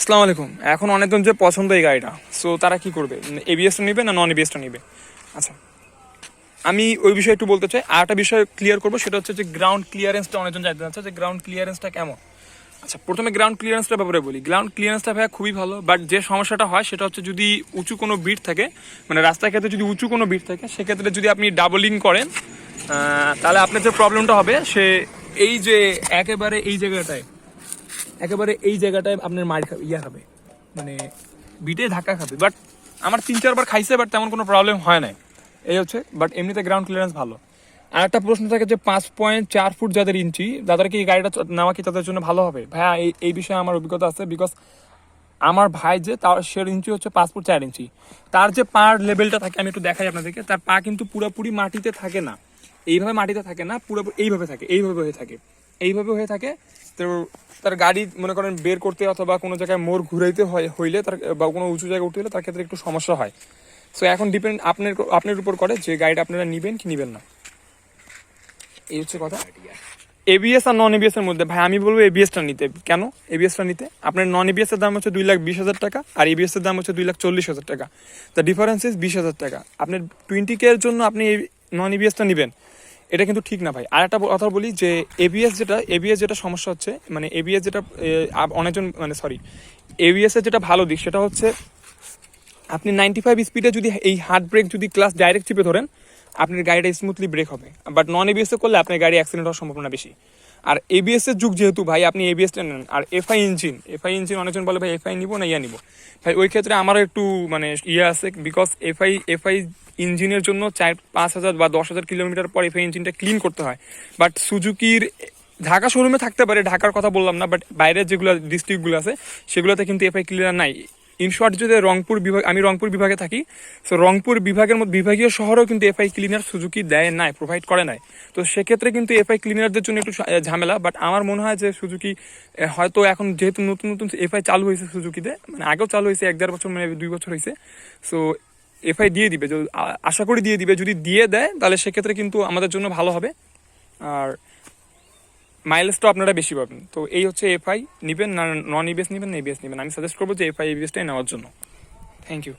আসসালামু আলাইকুম। এখন অনেকজন যে পছন্দ এই গাড়িটা, সো তারা কি করবে, এবিএসটা নিবে না নন এবিএসটা নিবে? আচ্ছা, আমি ওই বিষয়ে একটু বলতে চাই। আর একটা বিষয় ক্লিয়ার করবো, সেটা হচ্ছে যে গ্রাউন্ড ক্লিয়ারেন্সটা অনেকজন জানতে চাচ্ছে যে গ্রাউন্ড ক্লিয়ারেন্সটা কেমন। আচ্ছা, প্রথমে গ্রাউন্ড ক্লিয়ারেন্সটার ব্যাপারে বলি। গ্রাউন্ড ক্লিয়ারেন্সটা ভাইয়া খুবই ভালো, বাট যে সমস্যাটা হয় সেটা হচ্ছে যদি উঁচু কোনো বিট থাকে, মানে রাস্তার ক্ষেত্রে যদি উঁচু কোনো বিট থাকে, সেক্ষেত্রে যদি আপনি ডাবলিং করেন তাহলে আপনার যে প্রবলেমটা হবে সে এই যে একেবারে এই জায়গাটায় আপনার মার খাবে, মানে বিটে ধাক্কা খাবে। বাট আমার 3-4 বার খাইছে, বাট তেমন কোনো প্রবলেম হয় না, এই হচ্ছে। বাট এমনিতে গ্রাউন্ড ক্লিয়ারেন্স ভালো। আর একটা প্রশ্ন থাকে যে 5.4 ফুট যাদের ইঞ্চি, তাদের কি গাড়িটা নেওয়া কি তাদের জন্য ভালো হবে? ভাইয়া এই বিষয়ে আমার অভিজ্ঞতা আছে, বিকজ আমার ভাই যে তার সে ইঞ্চি হচ্ছে 5 ফুট 4 ইঞ্চি। তার যে পার লেভেলটা থাকে, আমি একটু দেখাই আপনাদেরকে, তার পা কিন্তু পুরোপুরি মাটিতে থাকে না, এইভাবে মাটিতে থাকে না, পুরোপুরি এইভাবে হয়ে থাকে। তো তার গাড়ি মনে করেন বের করতে অথবা কোনো জায়গায় মোড় ঘুরাইতে হইলে তার, বা কোনো উঁচু জায়গায় উঠতে হলে তার ক্ষেত্রে একটু সমস্যা হয়। সো এখন ডিপেন্ড আপনার উপর করে যে গাড়িটা আপনারা নিবেন কি নিবেন না, এই হচ্ছে কথা। এবিএস আর নন এবিএস এর মধ্যে ভাই আমি বলবো এবিএসটা নিতে। কেন এবিএসটা নিতে? আপনার নন এবিএস এর দাম হচ্ছে 2,20,000 টাকা, আর এবিএস এর দাম হচ্ছে 2,40,000 টাকা। দ্য ডিফারেন্স ইজ 20,000 টাকা। আপনার 20K এর জন্য আপনি নন এবিএসটা নিবেন, এটা কিন্তু ঠিক না ভাই। আর একটা কথা বলি যে এবিএস যেটা সমস্যা হচ্ছে, মানে এবিএস যেটা অনেকজন এবিএস এর যেটা ভালো দিক সেটা হচ্ছে আপনি 95 স্পিডে যদি এই হার্ড ব্রেক যদি ক্লাস ডাইরেক্ট চিপে ধরেন, আপনার গাড়িটা স্মুথলি ব্রেক হবে। বাট নন এবিএস এ করলে আপনার গাড়ি অ্যাক্সিডেন্ট হওয়ার সম্ভাবনা বেশি। আর এবিএস এর যুগ যেহেতু ভাই, আপনি এবিএসটা নেন। আর এফআই ইঞ্জিন অনেকজন বলে ভাই এফআই নিবো না ইয়া নিবো। ভাই ওই ক্ষেত্রে আমার একটু মানে ইয়ে আছে, বিকজ এফআই ইঞ্জিনের জন্য 4-5 হাজার বা 10,000 কিলোমিটার পর এফআই ইঞ্জিনটা ক্লিন করতে হয়। বাট সুজুকির ঢাকা শোরুমে থাকতে পারে, ঢাকার কথা বললাম না, বাট বাইরের যেগুলো ডিস্ট্রিক্টগুলো আছে সেগুলোতে কিন্তু এফআই ক্লিনার নাই। ইনশর্ট যদি আমি রংপুর বিভাগে থাকি, সো রংপুর বিভাগের মধ্যে বিভাগীয় শহরেও কিন্তু এফআই ক্লিনার সুজুকি দেয় নাই, প্রোভাইড করে নাই। তো সেক্ষেত্রে কিন্তু এফআই ক্লিনারদের জন্য একটু ঝামেলা। বাট আমার মনে হয় যে সুজুকি হয়তো এখন যেহেতু নতুন নতুন এফআই চালু হয়েছে সুজুকিতে, মানে আগেও চালু হয়েছে 1-1.5 বছর, মানে 2 বছর হয়েছে। সো এফআই দিয়ে দিবে, আশা করি দিয়ে দিবে। যদি দিয়ে দেয় তাহলে সেক্ষেত্রে কিন্তু আমাদের জন্য ভালো হবে, আর মাইলেজটা আপনারা বেশি পাবেন। তো এই হচ্ছে এফআই নিবেন না নন এবিএস নিবেন না এবিএস নিবেন, আমি সাজেস্ট করবো যে এফআই এবিএসটাই নেওয়ার জন্য। Thank you.